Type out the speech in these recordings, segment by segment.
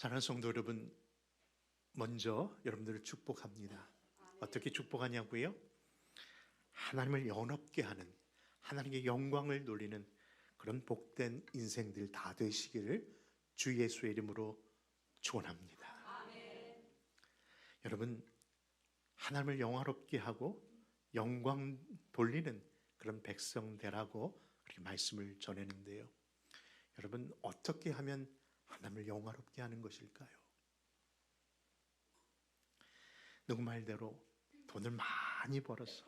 사랑하는 성도 여러분, 먼저 여러분들을 축복합니다. 어떻게 축복하냐고요? 하나님을 영업게 하는, 하나님의 영광을 돌리는 그런 복된 인생들 다 되시기를 주 예수의 이름으로 축원합니다. 여러분, 하나님을 영화롭게 하고 영광 돌리는 그런 백성 되라고 그렇게 말씀을 전했는데요. 여러분, 어떻게 하면 하나님을 영화롭게 하는 것일까요? 누구 말대로 돈을 많이 벌어서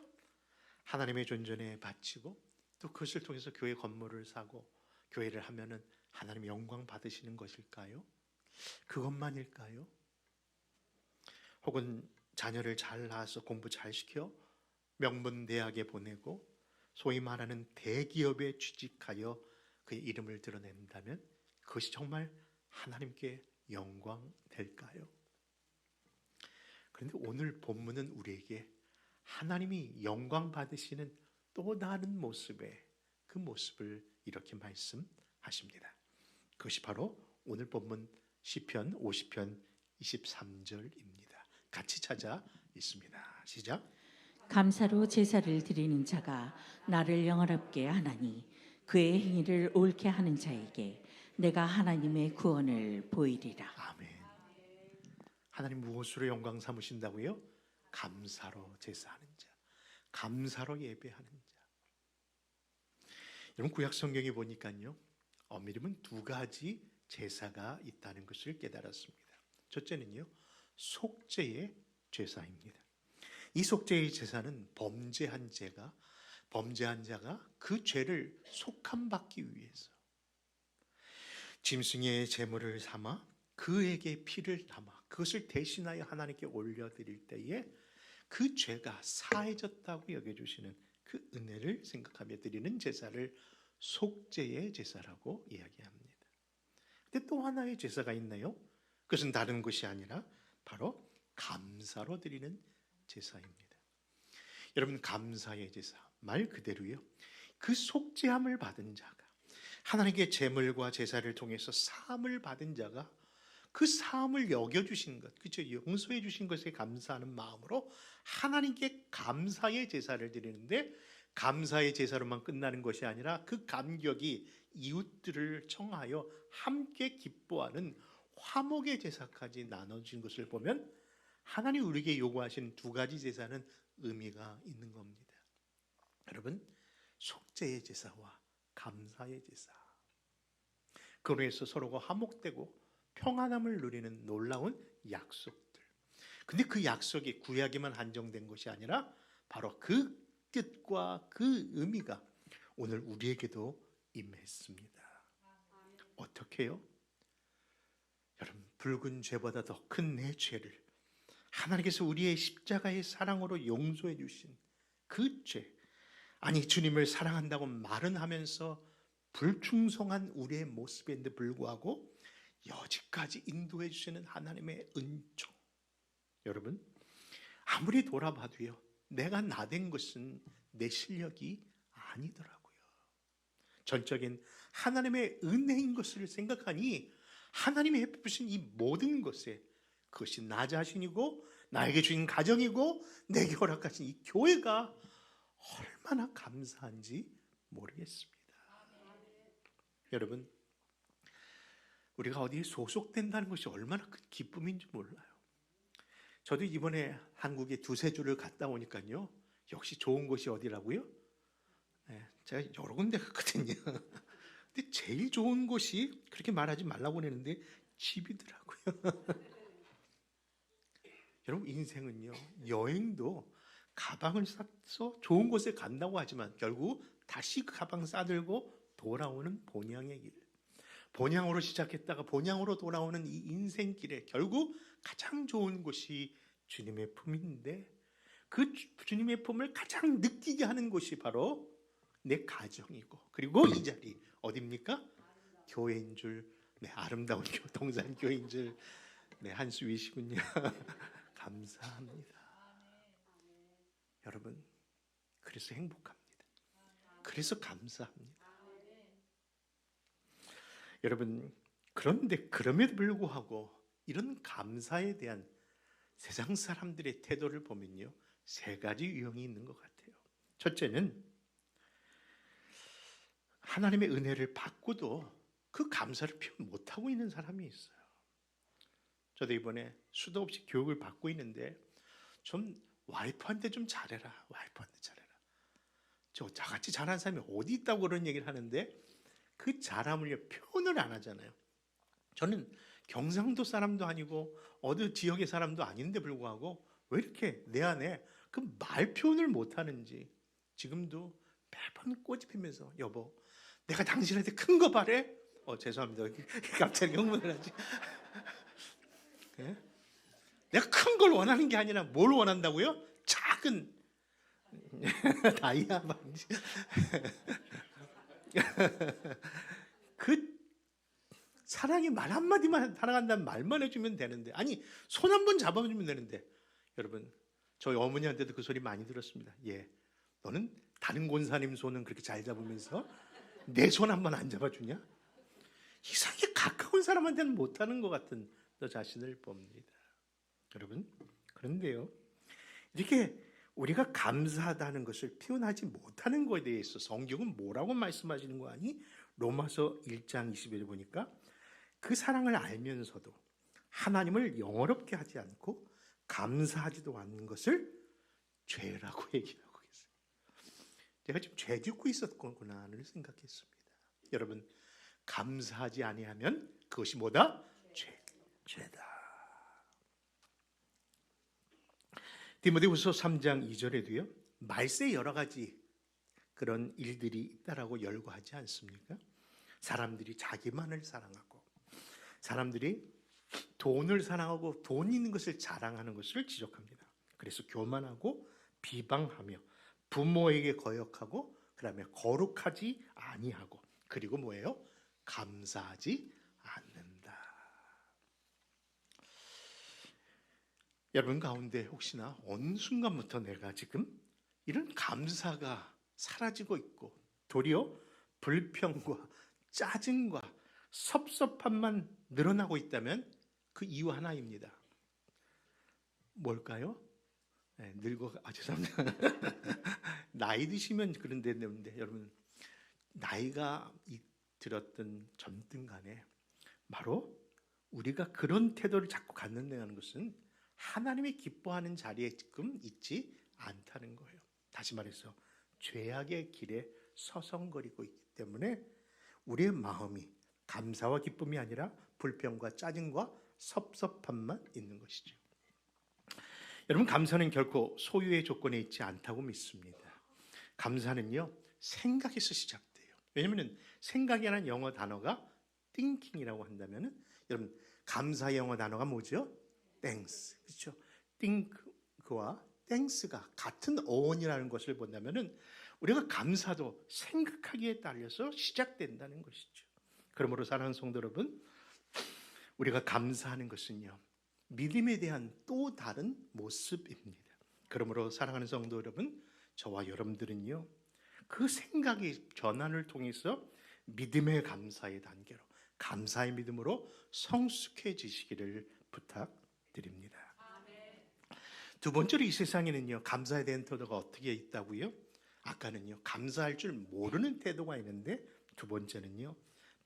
하나님의 존전에 바치고 또 그것을 통해서 교회 건물을 사고 교회를 하면은 하나님의 영광 받으시는 것일까요? 그것만일까요? 혹은 자녀를 잘 낳아서 공부 잘 시켜 명문 대학에 보내고 소위 말하는 대기업에 취직하여 그의 이름을 드러낸다면 그것이 정말 하나님께 영광 될까요? 그런데 오늘 본문은 우리에게 하나님이 영광 받으시는 또 다른 모습의 그 모습을 이렇게 말씀하십니다. 그것이 바로 오늘 본문 시편 50편 23절입니다. 같이 찾아 있습니다. 시작. 감사로 제사를 드리는 자가 나를 영화롭게 하나니 그의 행위를 옳게 하는 자에게 내가 하나님의 구원을 보이리라. 아멘. 하나님 무엇으로 영광 삼으신다고요? 감사로 제사하는 자, 감사로 예배하는 자. 여러분, 구약 성경에 보니까요, 엄밀히면 두 가지 제사가 있다는 것을 깨달았습니다. 첫째는요, 속죄의 제사입니다. 이 속죄의 제사는 범죄한 자가 그 죄를 속함받기 위해서 짐승의 제물을 삼아 그에게 피를 담아 그것을 대신하여 하나님께 올려드릴 때에 그 죄가 사해졌다고 여겨주시는 그 은혜를 생각하며 드리는 제사를 속죄의 제사라고 이야기합니다. 근데 또 하나의 제사가 있나요? 그것은 다른 것이 아니라 바로 감사로 드리는 제사입니다. 여러분, 감사의 제사 말 그대로요, 그 속죄함을 받은 자가, 하나님께 제물과 제사를 통해서 사함을 받은 자가 그 사함을 여겨주신 것, 그렇죠? 용서해 주신 것에 감사하는 마음으로 하나님께 감사의 제사를 드리는데, 감사의 제사로만 끝나는 것이 아니라 그 감격이 이웃들을 청하여 함께 기뻐하는 화목의 제사까지 나눠진 것을 보면 하나님 우리에게 요구하신 두 가지 제사는 의미가 있는 겁니다. 여러분, 속죄의 제사와 감사의 제사, 그로 인해서 서로가 화목되고 평안함을 누리는 놀라운 약속들. 근데 그 약속이 구약에만 한정된 것이 아니라 바로 그 뜻과 그 의미가 오늘 우리에게도 임했습니다. 어떻게요? 여러분, 붉은 죄보다 더 큰 내 죄를 하나님께서 우리의 십자가의 사랑으로 용서해 주신 그 죄, 아니 주님을 사랑한다고 말은 하면서 불충성한 우리의 모습인데 불구하고 여지까지 인도해 주시는 하나님의 은총. 여러분, 아무리 돌아봐도요, 내가 나된 것은 내 실력이 아니더라고요. 전적인 하나님의 은혜인 것을 생각하니 하나님이 베푸신 이 모든 것에 그것이 나 자신이고 나에게 주신 가정이고 내게 허락하신 이 교회가 얼마나 감사한지 모르겠습니다. 여러분, 우리가 어디에 소속된다는 것이 얼마나 큰 기쁨인지 몰라요. 저도 이번에 한국에 두세 주를 갔다 오니까요, 역시 좋은 곳이 어디라고요? 제가 여러 군데 갔거든요. 근데 제일 좋은 곳이, 그렇게 말하지 말라고 했는데, 집이더라고요. 여러분, 인생은요, 여행도 가방을 싸서 좋은 곳에 간다고 하지만 결국 다시 그 가방 싸들고 돌아오는 본향의 길, 본향으로 시작했다가 본향으로 돌아오는 이 인생길에 결국 가장 좋은 곳이 주님의 품인데, 그 주님의 품을 가장 느끼게 하는 곳이 바로 내 가정이고, 그리고 이 자리 어디입니까? 교회인 줄, 아름다운 동산 교회인 줄, 한수위시군요. 감사합니다. 여러분, 그래서 행복합니다. 그래서 감사합니다. 여러분, 그런데 그럼에도 불구하고 이런 감사에 대한 세상 사람들의 태도를 보면요, 세 가지 유형이 있는 것 같아요. 첫째는 하나님의 은혜를 받고도 그 감사를 표현 못하고 있는 사람이 있어요. 저도 이번에 수도 없이 교육을 받고 있는데 좀 와이프한테 좀 잘해라, 와이프한테 잘해라. 저같이 잘하는 사람이 어디 있다고 그런 얘기를 하는데 그 잘함을 표현을 안 하잖아요. 저는 경상도 사람도 아니고 어느 지역의 사람도 아닌데 불구하고 왜 이렇게 내 안에 그 말 표현을 못하는지 지금도 매번 꼬집히면서 여보, 내가 당신한테 큰 거 바래? 죄송합니다. 갑자기 흥분을 하지. 네? 내가 큰 걸 원하는 게 아니라 뭘 원한다고요? 작은 다이아 반지. 그 사랑이 말 한마디만 사랑한다는 말만 해주면 되는데, 아니 손 한 번 잡아주면 되는데, 여러분 저희 어머니한테도 그 소리 많이 들었습니다. 예, 너는 다른 권사님 손은 그렇게 잘 잡으면서 내 손 한 번 안 잡아주냐? 이상하게 가까운 사람한테는 못하는 것 같은 너 자신을 봅니다. 여러분, 그런데요, 이렇게 우리가 감사하다는 것을 표현하지 못하는 것에 대해서 성경은 뭐라고 말씀하시는 거 아니? 로마서 1장 20절에 보니까 그 사랑을 알면서도 하나님을 영어롭게 하지 않고 감사하지도 않는 것을 죄라고 얘기하고 있어요. 제가 지금 죄 짓고 있었구나를 생각했습니다. 여러분, 감사하지 아니하면 그것이 뭐다? 죄다. 디모데후서 3장 2절에도요, 말세 여러 가지 그런 일들이 있다라고 열거하지 않습니까? 사람들이 자기만을 사랑하고, 사람들이 돈을 사랑하고 돈 있는 것을 자랑하는 것을 지적합니다. 그래서 교만하고 비방하며 부모에게 거역하고, 그다음에 거룩하지 아니하고, 그리고 뭐예요? 감사하지 않는다. 여러분 가운데 혹시나 어느 순간부터 내가 지금 이런 감사가 사라지고 있고 도리어 불평과 짜증과 섭섭함만 늘어나고 있다면 그 이유 하나입니다. 뭘까요? 네, 죄송합니다. 나이 드시면 그런 데 되는데, 여러분 나이가 들었든 젊든 간에 바로 우리가 그런 태도를 자꾸 갖는다는 것은 하나님이 기뻐하는 자리에 지금 있지 않다는 거예요. 다시 말해서 죄악의 길에 서성거리고 있기 때문에 우리의 마음이 감사와 기쁨이 아니라 불평과 짜증과 섭섭함만 있는 것이죠. 여러분, 감사는 결코 소유의 조건에 있지 않다고 믿습니다. 감사는요, 생각에서 시작돼요. 왜냐하면 생각이라는 영어 단어가 thinking이라고 한다면, 여러분 감사의 영어 단어가 뭐죠? thanks. 그렇죠? think와 thanks가 같은 어원이라는 것을 본다면 우리가 감사도 생각하기에 따라서 시작된다는 것이죠. 그러므로 사랑하는 성도 여러분, 우리가 감사하는 것은요, 믿음에 대한 또 다른 모습입니다. 그러므로 사랑하는 성도 여러분, 저와 여러분들은요, 그 생각의 전환을 통해서 믿음의 감사의 단계로, 감사의 믿음으로 성숙해지시기를 부탁드립니다. 두 번째로 이 세상에는요, 감사에 대한 태도가 어떻게 있다고요? 아까는요, 감사할 줄 모르는 태도가 있는데, 두 번째는요,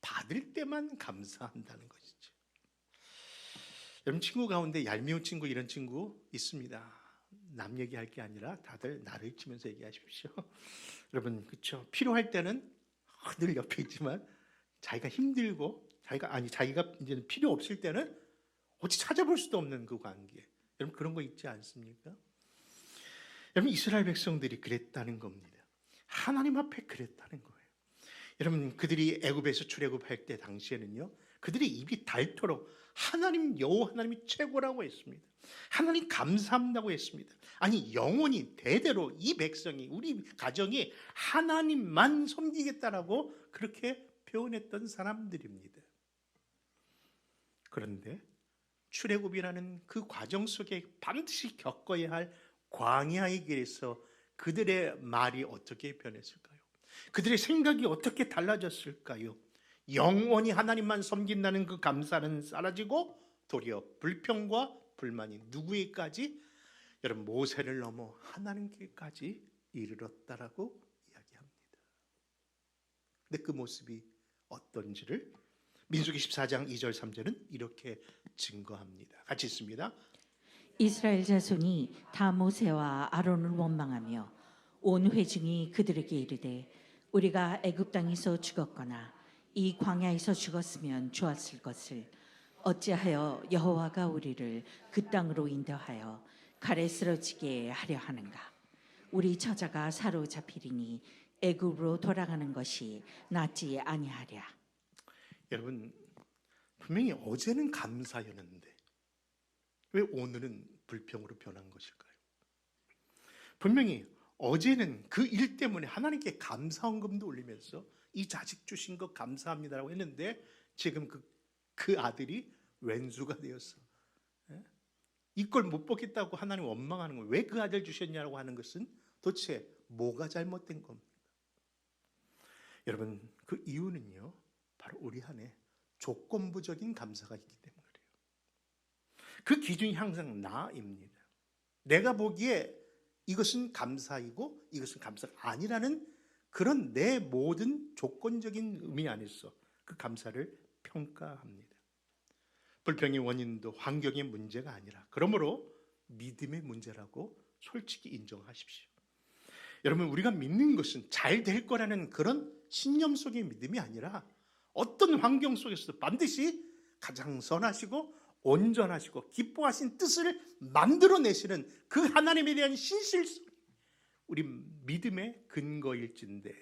받을 때만 감사한다는 것이죠. 여러분, 친구 가운데 얄미운 친구, 이런 친구 있습니다. 남 얘기할 게 아니라 다들 나를 치면서 얘기하십시오. 여러분, 그렇죠? 필요할 때는 늘 옆에 있지만 자기가 힘들고 자기가 이제 필요 없을 때는 어찌 찾아볼 수도 없는 그 관계. 여러분, 그런 거 있지 않습니까? 여러분, 이스라엘 백성들이 그랬다는 겁니다. 하나님 앞에 그랬다는 거예요. 여러분, 그들이 애굽에서 출애굽할 때 당시에는요, 그들의 입이 닳도록 하나님, 여호와 하나님이 최고라고 했습니다. 하나님 감사한다고 했습니다. 아니, 영원히 대대로 이 백성이, 우리 가정이 하나님만 섬기겠다라고 그렇게 표현했던 사람들입니다. 그런데 출애굽이라는 그 과정 속에 반드시 겪어야 할 광야의 길에서 그들의 말이 어떻게 변했을까요? 그들의 생각이 어떻게 달라졌을까요? 영원히 하나님만 섬긴다는 그 감사는 사라지고 도리어 불평과 불만이 누구에게까지? 여러분 모세를 넘어 하나님께까지 이르렀다라고 이야기합니다. 근데 그 모습이 어떤지를 민수기 14장 2절 3절은 이렇게 증거합니다. 같이 읽습니다. 이스라엘 자손이 다 모세와 아론을 원망하며 온 회중이 그들에게 이르되 우리가 애굽 땅에서 죽었거나 이 광야에서 죽었으면 좋았을 것을 어찌하여 여호와가 우리를 그 땅으로 인도하여 칼에 쓰러지게 하려 하는가? 우리 처자가 사로잡히리니 애굽으로 돌아가는 것이 낫지 아니하랴. 여러분 분명히 어제는 감사였는데 왜 오늘은 불평으로 변한 것일까요? 분명히 어제는 그 일 때문에 하나님께 감사헌금도 올리면서 이 자식 주신 것 감사합니다라고 했는데 지금 그 아들이 왼수가 되었어. 이걸 못 보겠다고 하나님 원망하는 거예요. 왜 그 아들 주셨냐고 하는 것은 도대체 뭐가 잘못된 겁니까? 여러분 그 이유는요 바로 우리 안에 조건부적인 감사가 있기 때문에 그래요. 그 기준이 항상 나입니다. 내가 보기에 이것은 감사이고 이것은 감사가 아니라는 그런 내 모든 조건적인 의미 안에서 그 감사를 평가합니다. 불평의 원인도 환경의 문제가 아니라 그러므로 믿음의 문제라고 솔직히 인정하십시오. 여러분 우리가 믿는 것은 잘 될 거라는 그런 신념 속의 믿음이 아니라 어떤 환경 속에서도 반드시 가장 선하시고 온전하시고 기뻐하신 뜻을 만들어내시는 그 하나님에 대한 신실성이 우리 믿음의 근거일진데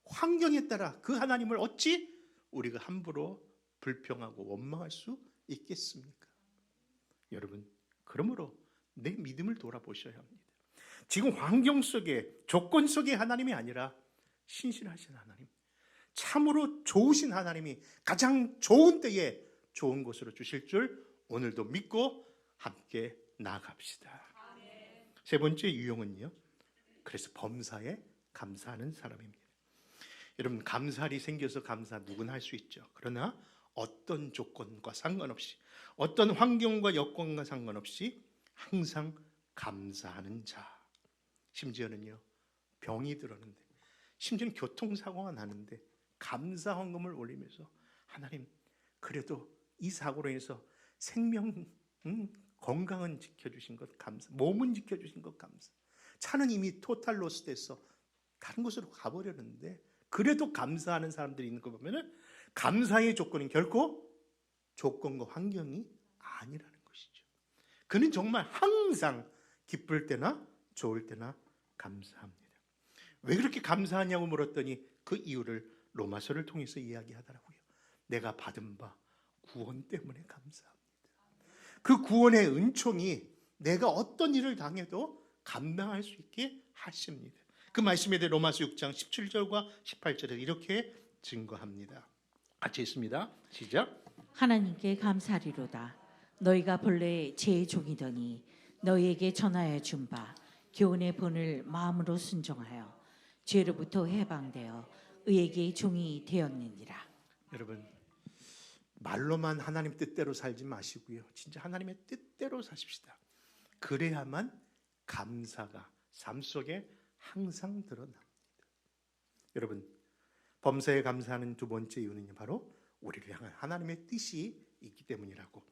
환경에 따라 그 하나님을 어찌 우리가 함부로 불평하고 원망할 수 있겠습니까? 여러분 그러므로 내 믿음을 돌아보셔야 합니다. 지금 환경 속에 조건 속의 하나님이 아니라 신실하신 하나님, 참으로 좋으신 하나님이 가장 좋은 때에 좋은 것으로 주실 줄 오늘도 믿고 함께 나아갑시다. 세 번째 유형은요, 그래서 범사에 감사하는 사람입니다. 여러분 감사일이 생겨서 감사 누구나 할 수 있죠. 그러나 어떤 조건과 상관없이 어떤 환경과 여건과 상관없이 항상 감사하는 자. 심지어는요 병이 들었는데 심지어는 교통사고가 나는데 감사헌금을 올리면서 하나님 그래도 이 사고로 인해서 생명 건강은 지켜주신 것 감사, 몸은 지켜주신 것 감사. 차는 이미 토탈 로스 돼서 다른 곳으로 가버렸는데 그래도 감사하는 사람들이 있는 거 보면은 감사의 조건은 결코 조건과 환경이 아니라는 것이죠. 그는 정말 항상 기쁠 때나 좋을 때나 감사합니다. 왜 그렇게 감사하냐고 물었더니 그 이유를 로마서를 통해서 이야기하더라고요. 내가 받은 바 구원 때문에 감사합니다. 그 구원의 은총이 내가 어떤 일을 당해도 감당할 수 있게 하십니다. 그 말씀에 대해 로마서 6장 17절과 18절에 이렇게 증거합니다. 같이 읽습니다. 시작. 하나님께 감사리로다. 너희가 본래 제 종이더니 너희에게 전하여 준 바 교훈의 본을 마음으로 순종하여 죄로부터 해방되어 의에게 종이 되었느니라. 여러분 말로만 하나님 뜻대로 살지 마시고요. 진짜 하나님의 뜻대로 사십시다. 그래야만 감사가 삶 속에 항상 드러납니다. 여러분 범사에 감사하는 두 번째 이유는 바로 우리를 향한 하나님의 뜻이 있기 때문이라고.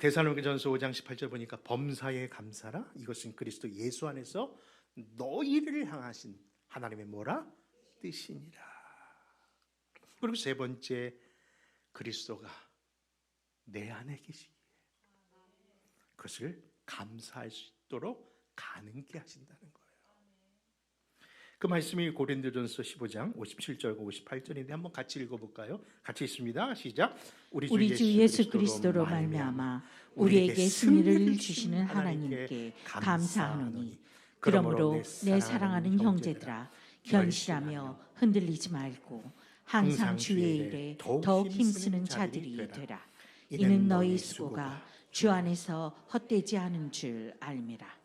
데살로니가전서 5장 18절 보니까 범사에 감사라 이것은 그리스도 예수 안에서 너희를 향하신 하나님의 뭐라? 뜻이니라. 그리고 세 번째 그리스도가 내 안에 계시기에 그것을 감사할 수 있도록 가능케 하신다는 거예요. 그 말씀이 고린도전서 15장 57절과 58절인데 한번 같이 읽어볼까요? 같이 읽습니다. 시작. 우리 주 예수 그리스도로 말미암아 우리에게 승리를 주시는 하나님께 감사하노니 그러므로 내 사랑하는 형제들아 견실하며 흔들리지 말고 항상 주의 일에 더욱 힘쓰는 자들이 되라. 이는 너희 수고가 주 안에서 헛되지 않은 줄 알미라.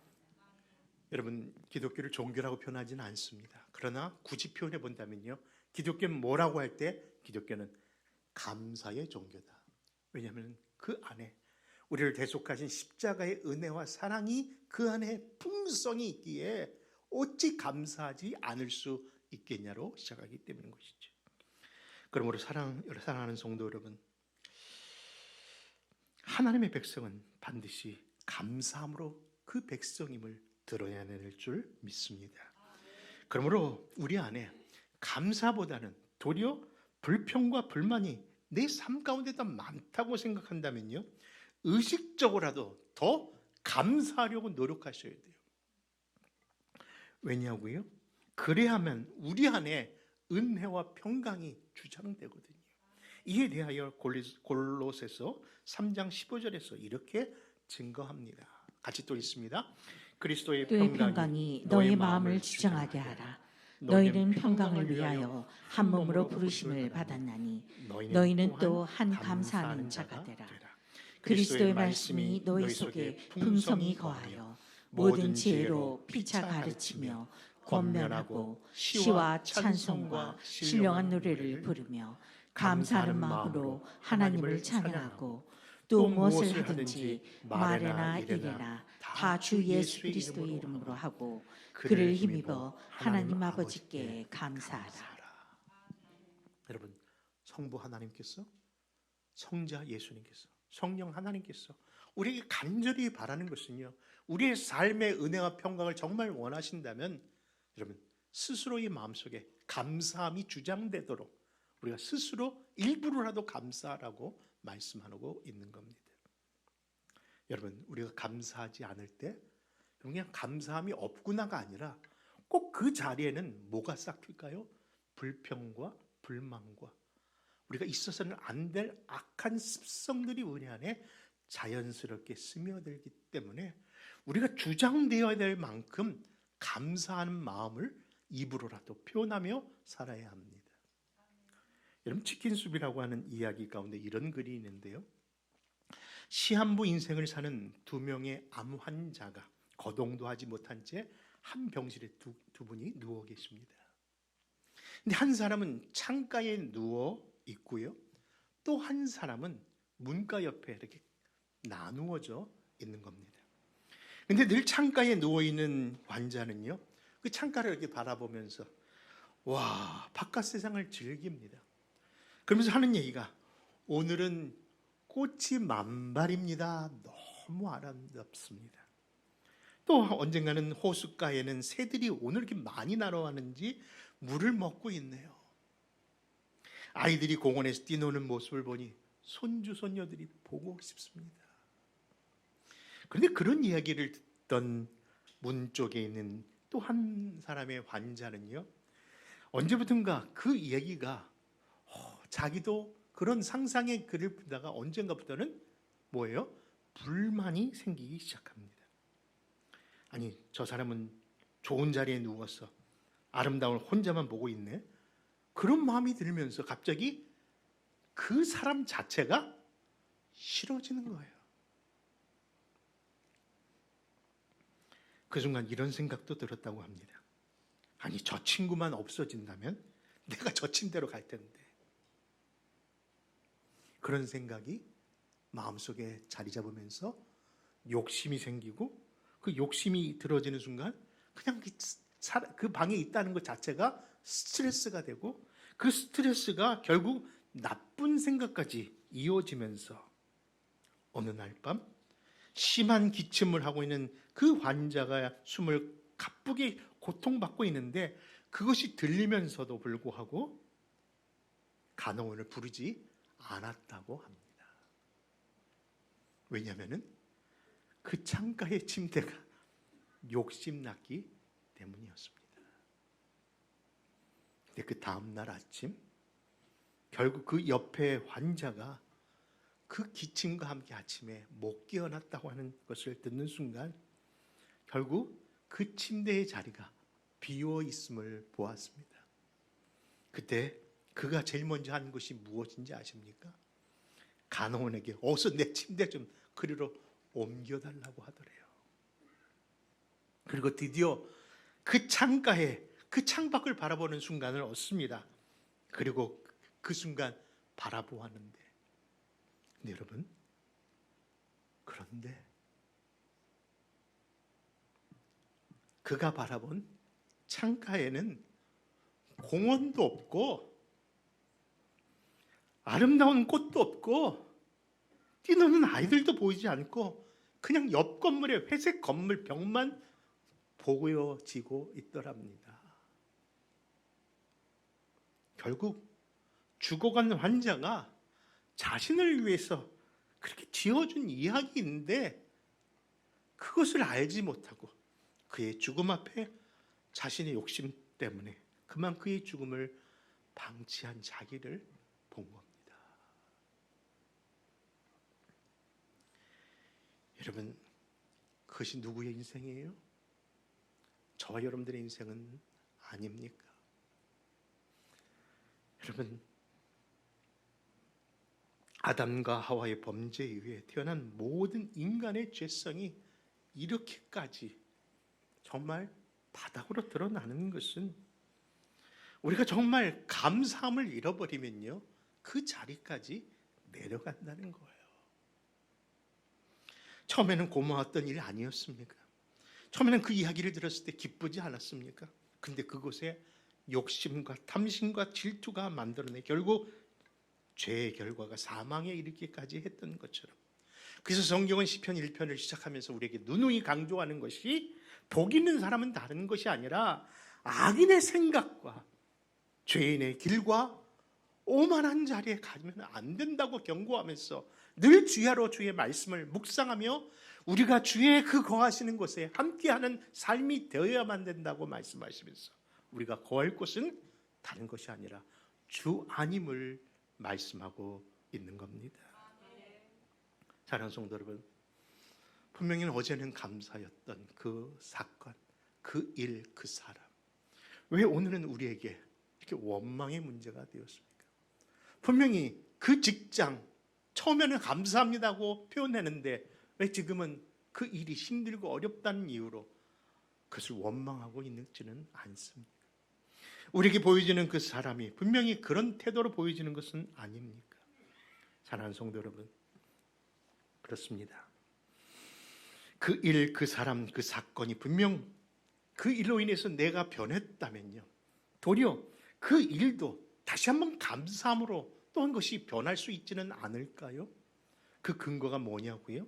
여러분 기독교를 종교라고 표현하지는 않습니다. 그러나 굳이 표현해 본다면요, 기독교는 뭐라고 할 때 기독교는 감사의 종교다. 왜냐하면 그 안에 우리를 대속하신 십자가의 은혜와 사랑이 그 안에 풍성이 있기에 어찌 감사하지 않을 수 있겠냐로 시작하기 때문인 것이죠. 그러므로 사랑하는 성도 여러분, 하나님의 백성은 반드시 감사함으로 그 백성임을 드러내야 될 줄 믿습니다. 그러므로 우리 안에 감사보다는 도리어 불평과 불만이 내 삶 가운데 더 많다고 생각한다면요, 의식적으로라도 더 감사하려고 노력하셔야 돼요. 왜냐고요? 그래야만 우리 안에 은혜와 평강이 주장되거든요. 이에 대하여 골로새서 3장 15절에서 이렇게 증거합니다. 같이 또 있습니다. 그리스도의 또의 평강이 너의 마음을 주장하게 하라. 너희는 평강을 위하여 한 몸으로 부르심을 받았나니 너희는 또 한 감사하는 자가 되라. 그리스도의 말씀이 너희 속에 풍성히 거하여 모든 지혜로 피차 가르치며 권면하고 시와 찬송과 신령한 노래를 부르며 감사하는 마음으로 하나님을 찬양하고 또 무엇을 하든지 말에나 이래나 다 주 예수 그리스도의 이름으로 하고 그를 힘입어 하나님 아버지께 감사하라. 여러분, 성부 하나님께서, 성자 예수님께서, 성령 하나님께서 우리에게 간절히 바라는 것은요, 우리의 삶의 은혜와 평강을 정말 원하신다면 여러분, 스스로의 마음속에 감사함이 주장되도록 우리가 스스로 일부러라도 감사하라고 말씀하고 있는 겁니다. 여러분, 우리가 감사하지 않을 때 그냥 감사함이 없구나가 아니라 꼭 그 자리에는 뭐가 싹틀까요? 불평과 불만과 우리가 있어서는 안 될 악한 습성들이 우리 안에 자연스럽게 스며들기 때문에 우리가 주장되어야 될 만큼 감사하는 마음을 입으로라도 표현하며 살아야 합니다. 여러분, 치킨숲이라고 하는 이야기 가운데 이런 글이 있는데요, 시한부 인생을 사는 두 명의 암 환자가 거동도 하지 못한 채 한 병실에 두 분이 누워 계십니다. 근데 한 사람은 창가에 누워 있고요, 또 한 사람은 문가 옆에 이렇게 나누어져 있는 겁니다. 근데 늘 창가에 누워 있는 환자는요, 그 창가를 이렇게 바라보면서 와, 바깥 세상을 즐깁니다. 그러면서 하는 얘기가, 오늘은 꽃이 만발입니다. 너무 아름답습니다. 또 언젠가는 호숫가에는 새들이 오늘 이렇게 많이 날아왔는지 물을 먹고 있네요. 아이들이 공원에서 뛰노는 모습을 보니 손주 손녀들이 보고 싶습니다. 그런데 그런 이야기를 듣던 문 쪽에 있는 또 한 사람의 환자는요, 언제부턴가 그 이야기가 자기도 그런 상상의 글을 보다가 언젠가부터는 뭐예요? 불만이 생기기 시작합니다. 아니, 저 사람은 좋은 자리에 누워서 아름다움을 혼자만 보고 있네. 그런 마음이 들면서 갑자기 그 사람 자체가 싫어지는 거예요. 그 순간 이런 생각도 들었다고 합니다. 아니, 저 친구만 없어진다면 내가 저 침대로 갈 텐데. 그런 생각이 마음속에 자리 잡으면서 욕심이 생기고, 그 욕심이 들어지는 순간 그냥 그 방에 있다는 것 자체가 스트레스가 되고, 그 스트레스가 결국 나쁜 생각까지 이어지면서 어느 날 밤 심한 기침을 하고 있는 그 환자가 숨을 가쁘게 고통받고 있는데 그것이 들리면서도 불구하고 간호원을 부르지 않았다고 합니다. 왜냐하면 그 창가의 침대가 욕심났기 때문이었습니다. 근데 그 다음날 아침 결국 그 옆에 환자가 그 기침과 함께 아침에 못 깨어났다고 하는 것을 듣는 순간 결국 그 침대의 자리가 비어 있음을 보았습니다. 그때 그가 제일 먼저 한 것이 무엇인지 아십니까? 간호원에게 어서 내 침대 좀 그리로 옮겨달라고 하더래요. 그리고 드디어 그 창가에 그 창밖을 바라보는 순간을 얻습니다. 그리고 그 순간 바라보았는데 근데 여러분, 그런데 그가 바라본 창가에는 공원도 없고 아름다운 꽃도 없고 뛰노는 아이들도 보이지 않고 그냥 옆 건물의 회색 건물 벽만 보여지고 있더랍니다. 결국 죽어간 환자가 자신을 위해서 그렇게 지어준 이야기인데 그것을 알지 못하고 그의 죽음 앞에 자신의 욕심 때문에 그만 그의 죽음을 방치한 자기를 본 겁니다. 여러분, 그것이 누구의 인생이에요? 저와 여러분들의 인생은 아닙니까? 여러분, 아담과 하와의 범죄에 의해 태어난 모든 인간의 죄성이 이렇게까지 정말 바닥으로 드러나는 것은 우리가 정말 감사함을 잃어버리면요, 그 자리까지 내려간다는 거예요. 처음에는 고마웠던 일 아니었습니까? 처음에는 그 이야기를 들었을 때 기쁘지 않았습니까? 근데 그곳에 욕심과 탐심과 질투가 만들어내 결국 죄의 결과가 사망에 이르기까지 했던 것처럼, 그래서 성경은 시편 1편을 시작하면서 우리에게 누누이 강조하는 것이 복 있는 사람은 다른 것이 아니라 악인의 생각과 죄인의 길과 오만한 자리에 가면 안 된다고 경고하면서 늘 주야로 주의 말씀을 묵상하며 우리가 주의 그 거하시는 곳에 함께하는 삶이 되어야만 된다고 말씀하시면서 우리가 거할 곳은 다른 것이 아니라 주 안임을 말씀하고 있는 겁니다. 사랑하는 성도 여러분, 분명히 어제는 감사였던 그 사건, 그 일, 그 사람, 왜 오늘은 우리에게 이렇게 원망의 문제가 되었습니까? 분명히 그 직장, 처음에는 감사합니다고 표현했는데 왜 지금은 그 일이 힘들고 어렵다는 이유로 그것을 원망하고 있지는 않습니까? 우리에게 보여지는 그 사람이 분명히 그런 태도로 보여지는 것은 아닙니까? 사랑하는 성도 여러분, 그렇습니다. 그 일, 그 사람, 그 사건이 분명 그 일로 인해서 내가 변했다면요, 도리어 그 일도 다시 한번 감사함으로 또 한 것이 변할 수 있지는 않을까요? 그 근거가 뭐냐고요?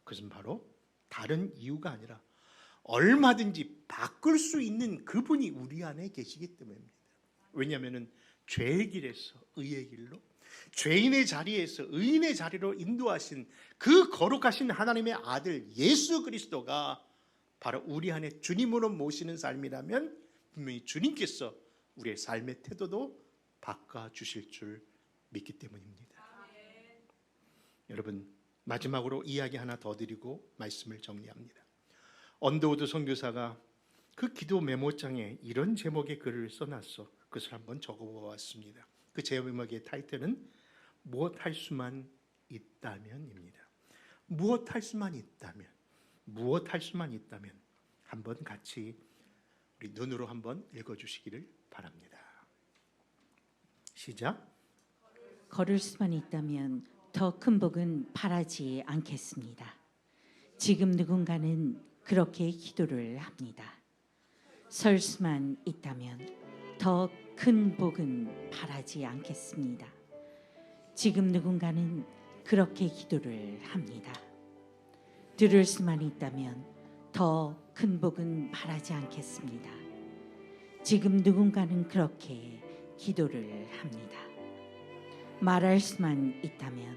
그것은 바로 다른 이유가 아니라 얼마든지 바꿀 수 있는 그분이 우리 안에 계시기 때문입니다. 왜냐하면 죄의 길에서 의의 길로, 죄인의 자리에서 의인의 자리로 인도하신 그 거룩하신 하나님의 아들 예수 그리스도가 바로 우리 안에 주님으로 모시는 삶이라면 분명히 주님께서 우리의 삶의 태도도 바꿔주실 줄 믿기 때문입니다. 여러분, 마지막으로 이야기 하나 더 드리고 말씀을 정리합니다. 언더우드 선교사가 그 기도 메모장에 이런 제목의 글을 써놨어. 그것을 한번 적어보았습니다. 그 제목의 타이틀은 무엇할 수만 있다면입니다. 무엇할 수만 있다면, 무엇할 수만 있다면, 한번 같이 우리 눈으로 한번 읽어주시기를 바랍니다. 시작. 걸을 수만 있다면 더 큰 복은 바라지 않겠습니다. 지금 누군가는 그렇게 기도를 합니다. 설 수만 있다면 더 큰 복은 바라지 않겠습니다. 지금 누군가는 그렇게 기도를 합니다. 들을 수만 있다면 더 큰 복은 바라지 않겠습니다. 지금 누군가는 그렇게 기도를 합니다. 말할 수만 있다면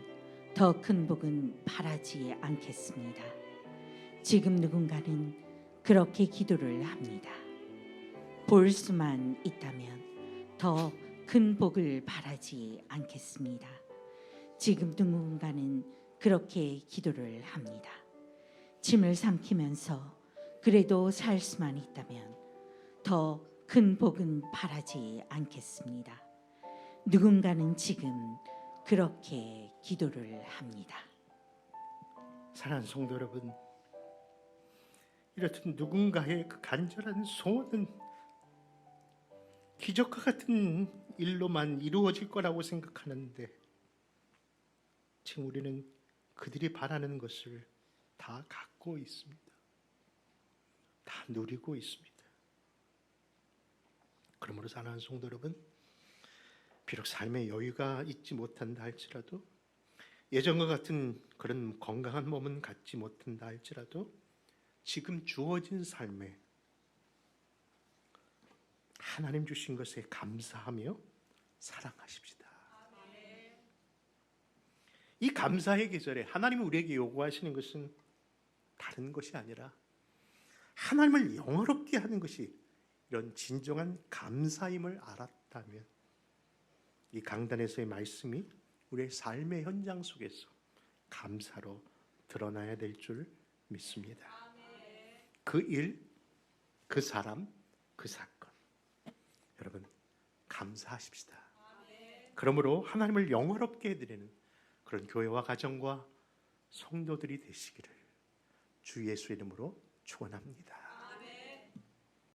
더 큰 복은 바라지 않겠습니다. 지금 누군가는 그렇게 기도를 합니다. 볼 수만 있다면 더 큰 복을 바라지 않겠습니다. 지금 누군가는 그렇게 기도를 합니다. 침을 삼키면서 그래도 살 수만 있다면 더 큰 복은 바라지 않겠습니다. 누군가는 지금 그렇게 기도를 합니다. 사랑하는 성도 여러분, 이렇듯 누군가의 그 간절한 소원은 기적과 같은 일로만 이루어질 거라고 생각하는데 지금 우리는 그들이 바라는 것을 다 갖고 있습니다. 다 누리고 있습니다. 그러므로 사랑하는 성도 여러분, 비록 삶의 여유가 있지 못한다 할지라도, 예전과 같은 그런 건강한 몸은 갖지 못한다 할지라도, 지금 주어진 삶에 하나님 주신 것에 감사하며 사랑하십시다. 이 감사의 계절에 하나님이 우리에게 요구하시는 것은 다른 것이 아니라 하나님을 영화롭게 하는 것이 이런 진정한 감사임을 알았다면 이 강단에서의 말씀이 우리의 삶의 현장 속에서 감사로 드러나야 될 줄 믿습니다. 그 일, 그 사람, 그 사건, 여러분 감사하십시다. 그러므로 하나님을 영화롭게 해드리는 그런 교회와 가정과 성도들이 되시기를 주 예수의 이름으로 축원합니다.